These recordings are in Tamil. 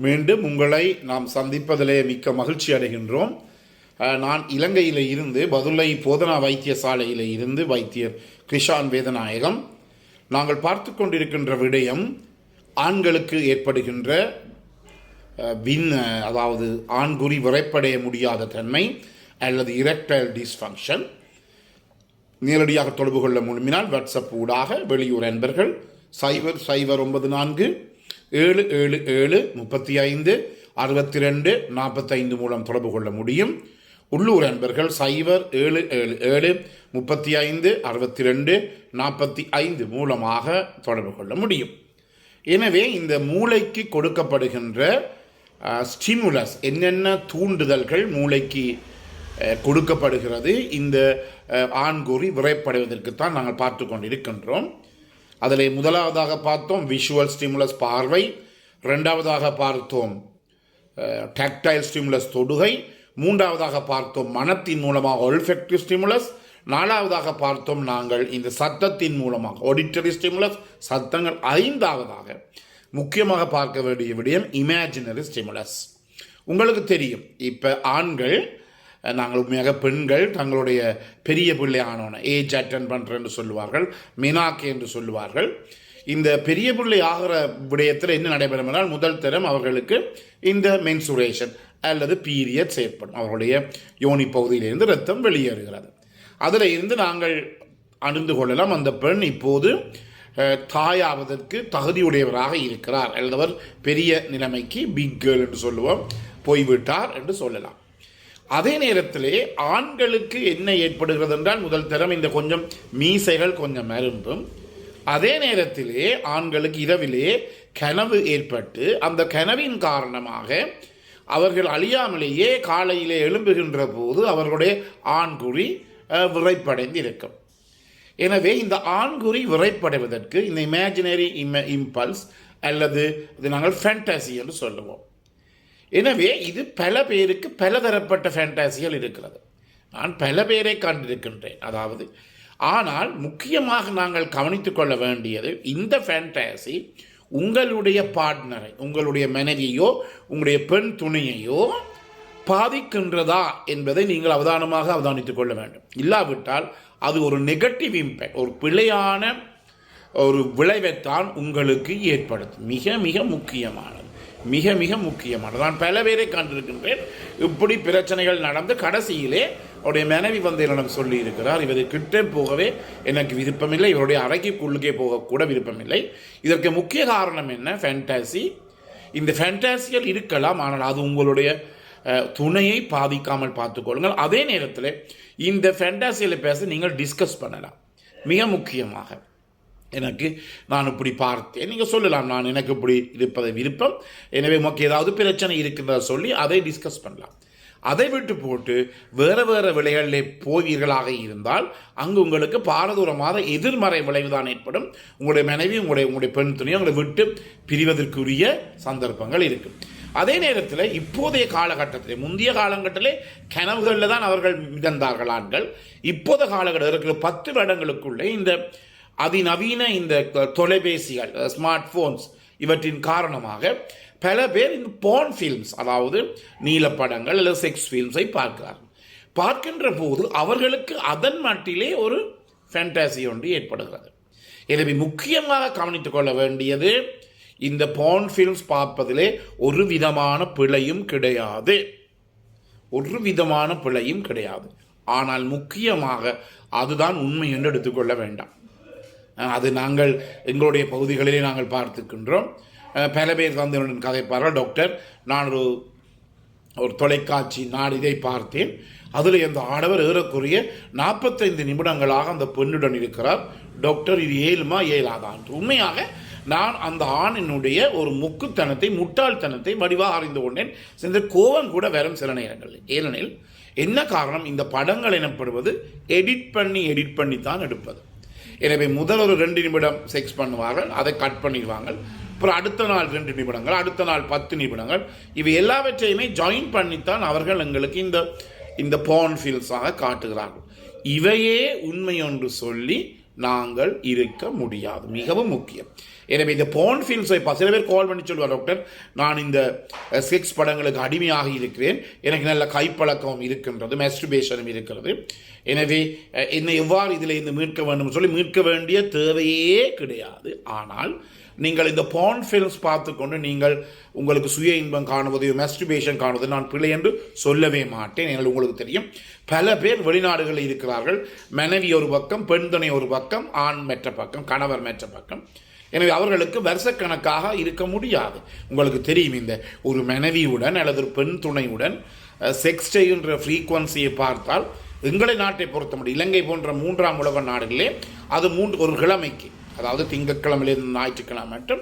மீண்டும் உங்களை நாம் சந்திப்பதிலே மிக்க மகிழ்ச்சி அடைகின்றோம். நான் இலங்கையில் இருந்து பதுளை போதனா வைத்தியசாலையில் இருந்து வைத்தியர் கிருஷான் வேதநாயகம். நாங்கள் பார்த்து கொண்டிருக்கின்ற விடயம் ஆண்களுக்கு ஏற்படுகின்ற அதாவது ஆண்குறி விரைப்படைய முடியாத தன்மை அல்லது இரக்டைல் டிஸ்ஃபங்க்ஷன். நேரடியாக தொடர்பு கொள்ள முடிவினால் வாட்ஸ்அப் ஊடாக வெளியூர் அன்பர்கள் 0094 777 35 62 45 மூலம் தொடர்பு கொள்ள முடியும். உள்ளூர் அன்பர்கள் 0777 35 62 45 மூலமாக தொடர்பு கொள்ள முடியும். எனவே இந்த மூளைக்கு கொடுக்கப்படுகின்ற ஸ்டிமுலஸ், என்னென்ன தூண்டுதல்கள் மூளைக்கு கொடுக்கப்படுகிறது இந்த ஆண்குறி விரைப்படைவதற்குத்தான் நாங்கள் பார்த்து கொண்டிருக்கின்றோம். அதில் முதலாவதாக பார்த்தோம் விஷுவல் ஸ்டிமுலஸ், பார்வை. ரெண்டாவதாக பார்த்தோம் டாக்டைல் ஸ்டிமுலஸ், தொடுகை. மூன்றாவதாக பார்த்தோம் மனத்தின் மூலமாக ஒல்ஃபெக்டிவ் ஸ்டிமுலஸ். நாலாவதாக பார்த்தோம் நாங்கள் இந்த சத்தத்தின் மூலமாக ஆடிட்டரி ஸ்டிமுலஸ், சத்தங்கள். ஐந்தாவதாக முக்கியமாக பார்க்க வேண்டிய விடயம் இமேஜினரி ஸ்டிமுலஸ். உங்களுக்கு தெரியும், இப்போ ஆண்கள், நாங்கள் உண்மையாக பெண்கள் தங்களுடைய பெரிய பிள்ளை ஆனோன ஏஜ் அட்டன் பண்ணுறேன்னு சொல்லுவார்கள், மினாக்கு என்று சொல்லுவார்கள். இந்த பெரிய பிள்ளை ஆகிற விடயத்தில் என்ன நடைபெறும் என்றால், முதல் தரம் அவர்களுக்கு இந்த மென்சுரேஷன் அல்லது பீரியட்ஸ் ஏற்படும். அவர்களுடைய யோனி பகுதியிலிருந்து இரத்தம் வெளியேறுகிறது. அதில் இருந்து நாங்கள் அறிந்து கொள்ளலாம் அந்த பெண் இப்போது தாயாவதற்கு தகுதியுடையவராக இருக்கிறார், அல்லவர் பெரிய நிலைமைக்கு பிக் கேர்ள் என்று சொல்லுவோம், போய்விட்டார் என்று சொல்லலாம். அதே நேரத்திலே ஆண்களுக்கு என்ன ஏற்படுகிறது என்றால், முதல் தரம் இந்த கொஞ்சம் மீசைகள் கொஞ்சம் மரும்பும். அதே நேரத்திலே ஆண்களுக்கு இரவிலே கனவு ஏற்பட்டு அந்த கனவின் காரணமாக அவர்கள் அழியாமலேயே காலையிலே எழும்புகின்ற போது அவர்களுடைய ஆண்குறி விரைப்படைந்து இருக்கும். எனவே இந்த ஆண்குறி விரைப்படைவதற்கு இந்த இமேஜினரி இம்பல்ஸ் அல்லது இது நாங்கள் ஃபேண்டசி என்று சொல்லுவோம். எனவே இது பல பேருக்கு பல தரப்பட்ட ஃபேண்டசிகள் இருக்கிறது. நான் பல பேரை கண்டிருக்கின்றேன். ஆனால் முக்கியமாக நாங்கள் கவனித்துக் கொள்ள வேண்டியது, இந்த ஃபேண்டசி உங்களுடைய பார்ட்னரை, உங்களுடைய மனைவியோ உங்களுடைய பெண் துணையையோ பாதிக்கின்றதா என்பதை நீங்கள் அவதானித்துக் கொள்ள வேண்டும். இல்லாவிட்டால் அது ஒரு நெகட்டிவ் இம்பேக்ட், ஒரு பிழையான ஒரு விளைவைத்தான் உங்களுக்கு ஏற்படுத்தும். மிக மிக முக்கியமானது, மிக மிக முக்கியமானது. நான் பல பேரை கண்டிருக்கின்றேன். இப்படி பிரச்சனைகள் நடந்து கடைசியிலே அவருடைய மனைவி வந்து என்னிடம் சொல்லி இருக்கிறார், இவரை கிட்டே போகவே எனக்கு விருப்பமில்லை, இவருடைய அறைக்குள்ளுக்கே போகக்கூட விருப்பமில்லை. இதற்கு முக்கிய காரணம் என்ன? ஃபேண்டசி. இந்த ஃபேண்டசிகள் இருக்கலாம், ஆனால் அது உங்களுடைய துணையை பாதிக்காமல் பார்த்துக்கொள்ளுங்கள். அதே நேரத்தில் இந்த ஃபேண்டசியில் பேச நீங்கள் டிஸ்கஸ் பண்ணலாம். மிக முக்கியமாக, நான் இப்படி பார்த்தேன், நீங்கள் சொல்லலாம், எனக்கு இப்படி இருப்பதை விருப்பம், எனவே உமக்கு ஏதாவது பிரச்சனை இருக்கின்றத சொல்லி அதை டிஸ்கஸ் பண்ணலாம். அதை விட்டு போட்டு வேறு வேறு விலைகளிலே போவீர்களாக இருந்தால் அங்கு உங்களுக்கு பாரதூரமாக எதிர்மறை விளைவுதான் ஏற்படும். உங்களுடைய மனைவி உங்களுடைய பெண் துணை உங்களை விட்டு பிரிவதற்குரிய சந்தர்ப்பங்கள் இருக்கும். அதே நேரத்தில் இப்போதைய காலகட்டத்தில், முந்தைய காலகட்டத்திலே கனவுகளில் தான் அவர்கள் மிதந்தார்கள் ஆண்கள். இப்போதைய காலகட்டம் இருக்கிற 10 வருடங்களுக்குள்ளே இந்த அதிநவீன இந்த தொலைபேசிகள், ஸ்மார்ட் போன்ஸ், இவற்றின் காரணமாக பல பேர் இந்த போர்ன் ஃபில்ம்ஸ், அதாவது நீலப்படங்கள் அல்லது செக்ஸ் ஃபில்ம்ஸை பார்க்கிறார்கள். பார்க்கின்ற போது அவர்களுக்கு அதன் மட்டிலே ஒரு ஃபேண்டசி ஒன்று ஏற்படுகிறது. எனவே முக்கியமாக கவனித்துக் கொள்ள வேண்டியது, இந்த போர்ன் ஃபில்ம்ஸ் பார்ப்பதிலே ஒரு விதமான பிழையும் கிடையாது, ஒரு விதமான பிழையும் கிடையாது. ஆனால் முக்கியமாக அதுதான் உண்மை என்று எடுத்துக்கொள்ள வேண்டாம். அது நாங்கள் எங்களுடைய பகுதிகளிலே நாங்கள் பார்த்துக்கின்றோம். பல பேர் வந்து கதைப்பார்கள், டாக்டர் நான் ஒரு தொலைக்காட்சி இதை பார்த்தேன், அதில் அந்த ஆடவர் ஏறக்குறைய 45 நிமிடங்களாக அந்த பெண்ணுடன் இருக்கிறார், டாக்டர் இது ஏலாதான். உண்மையாக நான் அந்த ஆணினுடைய ஒரு முக்குத்தனத்தை, முட்டாள்தனத்தை வடிவாக அறிந்து கொண்டேன். சென்ற கோபம் கூட வரும் சில நேரங்களில். ஏனெனில் என்ன காரணம்? இந்த படங்கள் எனப்படுவது எடிட் பண்ணி தான் எடுப்பது. எனவே முதல் ஒரு 2 நிமிடம் செக்ஸ் பண்ணுவார்கள், அதை கட் பண்ணிடுவாங்க. அப்புறம் அடுத்த நாள் 2 நிமிடங்கள், அடுத்த நாள் 10 நிமிடங்கள், இவை எல்லாவற்றையுமே ஜாயின் பண்ணித்தான் அவர்கள் எங்களுக்கு இந்த போர்ன் ஃபீல்ஸாக காட்டுகிறார்கள். இவையே உண்மை ஒன்று சொல்லி நாங்கள் இருக்க முடியாது. மிகவும் முக்கியம். எனவே இந்த போர்ன் ஃபில்ம்ஸை சில பேர் கால் பண்ணி சொல்லுவார், டாக்டர் நான் இந்த செக்ஸ் படங்களுக்கு அடிமையாக இருக்கிறேன், எனக்கு நல்ல கைப்பழக்கம் இருக்கின்றது, மாஸ்டர்பேஷனும் இருக்கிறது, எனவே என்னை எவ்வாறு இதில் இருந்து மீட்க வேண்டும் சொல்லி மீட்க வேண்டிய தேவையே கிடையாது. ஆனால் நீங்கள் இந்த போர்ன் ஃபில்ம்ஸ் பார்த்துக்கொண்டு நீங்கள் உங்களுக்கு சுய இன்பம் காணுவதையோ மாஸ்டர்பேஷன் காணுவதை நான் பிள்ளை என்று சொல்லவே மாட்டேன். எங்களுக்கு உங்களுக்கு தெரியும், பல பேர் வெளிநாடுகளில் இருக்கிறார்கள். மனைவி ஒரு பக்கம், பெண் துணை ஒரு பக்கம், ஆண் மற்ற பக்கம், கணவர் மற்ற பக்கம். எனவே அவர்களுக்கு வருஷக்கணக்காக இருக்க முடியாது. உங்களுக்கு தெரியும், இந்த ஒரு மனைவியுடன் அல்லது ஒரு பெண் துணையுடன் செக்ஸ் செய்கின்ற ஃப்ரீக்வன்சியை பார்த்தால் எங்களை நாட்டை பொறுத்த முடியும், இலங்கை போன்ற 3ஆம் உலக நாடுகளிலே அது ஒரு கிழமைக்கு, அதாவது திங்கட்கிழமையிலிருந்து ஞாயிற்றுக்கிழமை மற்றும்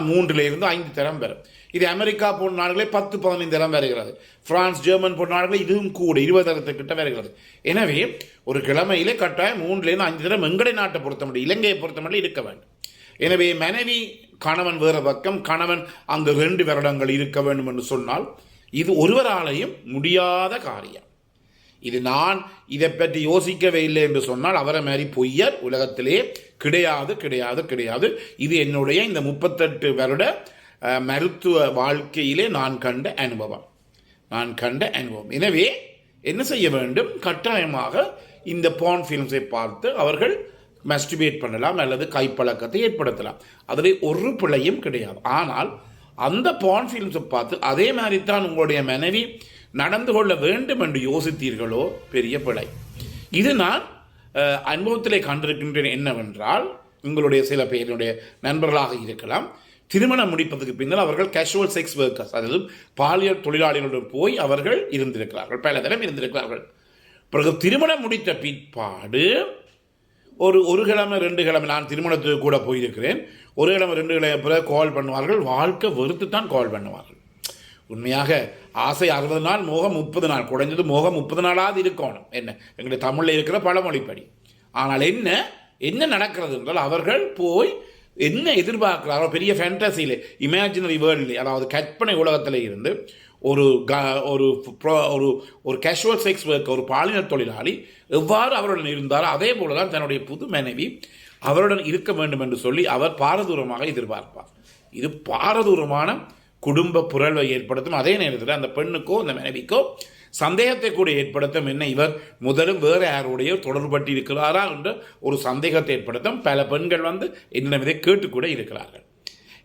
3 to 5 தரம் வரும். இது அமெரிக்கா போன்ற நாடுகளே 10-15 தரம் வருகிறது. பிரான்ஸ், ஜெர்மன் போன்ற நாடுகளே இதுவும் கூட 20 தரத்துக்கிட்ட வருகிறது. எனவே ஒரு கிழமையிலே கட்டாயம் 3 to 5 தரம் எங்களை நாட்டை பொறுத்த முடியும், இலங்கையை பொறுத்த முடியும் இருக்க வேண்டும். எனவே மனைவி கணவன் வேறு பக்கம், கணவன் அங்கு 2 வருடங்கள் இருக்க வேண்டும் என்று சொன்னால் இது ஒருவராலையும் முடியாத காரியம். இது நான் இதை பற்றி யோசிக்கவே இல்லை என்று சொன்னால் அவரை மாதிரி பொய்யர் உலகத்திலே கிடையாது கிடையாது கிடையாது. இது என்னுடைய இந்த 38 வருட மருத்துவ வாழ்க்கையிலே நான் கண்ட அனுபவம். எனவே என்ன செய்ய வேண்டும், கட்டாயமாக இந்த போர்ன் ஃபிலிம்ஸை பார்த்து அவர்கள் மஸ்டிபேட் பண்ணலாம் அல்லது கைப்பழக்கத்தை ஏற்படுத்தலாம். அதில் ஒரு பிழையும் கிடையாது. ஆனால் அந்த போர்ன் ஃபிலிம்ஸை பார்த்து அதே மாதிரி தான் உங்களுடைய மனைவி நடந்து கொள்ள வேண்டும் என்று யோசித்தீர்களோ பெரிய பிழை. இது நான் அனுபவத்திலே கண்டிருக்கின்றேன். என்னவென்றால், உங்களுடைய சில பேருடைய நண்பர்களாக இருக்கலாம், திருமணம் முடிப்பதற்கு பின்னால் அவர்கள் கேஷுவல் செக்ஸ் ஒர்க்கர்ஸ், அதாவது பாலியல் தொழிலாளிகளுடன் போய் அவர்கள் இருந்திருக்கிறார்கள், பல தரம் இருந்திருக்கிறார்கள். பிறகு திருமணம் முடித்த பிற்பாடு ஒரு கிழமை 2 கிழமை, நான் திருமணத்துக்கு கூட போயிருக்கிறேன், 1 கிழமை 2 கிழமை பிறகு கால் பண்ணுவார்கள், வாழ்க்கை வெறுத்து தான் கால் பண்ணுவார்கள். உண்மையாக ஆசை 60 நாள், மோகம் 30 நாள், குறைஞ்சது மோகம் 30 நாளாவது இருக்கணும். என்ன எங்களுடைய தமிழில் இருக்கிற பழமொழிப்படி. ஆனால் என்ன நடக்கிறது என்றால், அவர்கள் போய் என்ன எதிர்பார்க்கிறாரோ பெரிய ஃபேண்டசியிலே, இமேஜினரி வேர்ல்டிலே, அதாவது கற்பனை உலகத்தில் இருந்து ஒரு கேஷுவல் செக்ஸ் ஒர்க், ஒரு பாலியல் தொழிலாளி எவ்வாறு அவருடன் இருந்தாரோ அதே போல தான் தன்னுடைய புது மனைவி அவருடன் இருக்க வேண்டும் என்று சொல்லி அவர் பாரதூரமாக எதிர்பார்ப்பார். இது பாரதூரமான குடும்ப புரள்வை ஏற்படுத்தும். அதே நேரத்தில் அந்த பெண்ணுக்கோ அந்த மனைவிக்கோ சந்தேகத்தை கூட ஏற்படுத்தும். என்ன, இவர் முதலும் வேறு யாருடைய தொடர்பட்டு இருக்கிறாரா என்ற ஒரு சந்தேகத்தை ஏற்படுத்தும். பல பெண்கள் என்னிடம் இதை கேட்டுக்கூட இருக்கிறார்கள்.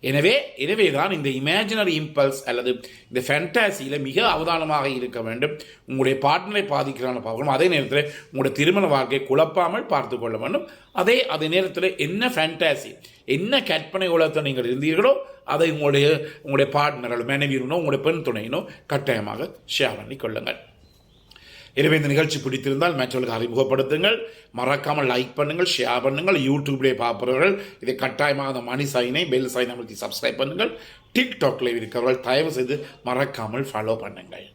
எனவே தான் இந்த இமேஜினரி இம்பல்ஸ் அல்லது இந்த ஃபேண்டாசியில் மிக அவதானமாக இருக்க வேண்டும். உங்களுடைய பார்ட்னரை பாதிக்கிறான பார்க்கணும். அதே நேரத்தில் உங்களுடைய திருமண வாழ்க்கையை குழப்பாமல் பார்த்து கொள்ள வேண்டும். அதே நேரத்தில் என்ன ஃபேண்டாசி, என்ன கற்பனை உலகத்தை நீங்கள் இருந்தீர்களோ அதை உங்களுடைய பார்ட்னர்கள், மனைவியினோ உங்களுடைய பெண் துணையினோ கட்டாயமாக ஷேர் பண்ணி கொள்ளுங்கள். எனவே இந்த நிகழ்ச்சி பிடித்திருந்தால் மற்றவர்களுக்கு அறிமுகப்படுத்துங்கள். மறக்காமல் லைக் பண்ணுங்கள், ஷேர் பண்ணுங்கள். யூடியூப்லேயே பார்ப்பவர்கள் இதை கட்டாயமாக அந்த மணி சைனை, பெல் சைனை அமைத்து சப்ஸ்கிரைப் பண்ணுங்கள். டிக்டாக்ல இருக்கிறவர்கள் தயவு செய்து மறக்காமல் ஃபாலோ பண்ணுங்கள்.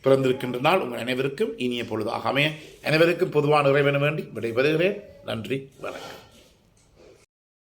பிறந்திருக்கின்ற நாள் உங்கள் அனைவருக்கும் இனிய பொழுதாக அமைய அனைவருக்கும் பொதுவான இறைவன வேண்டி விடைபெறுகிறேன். நன்றி, வணக்கம்.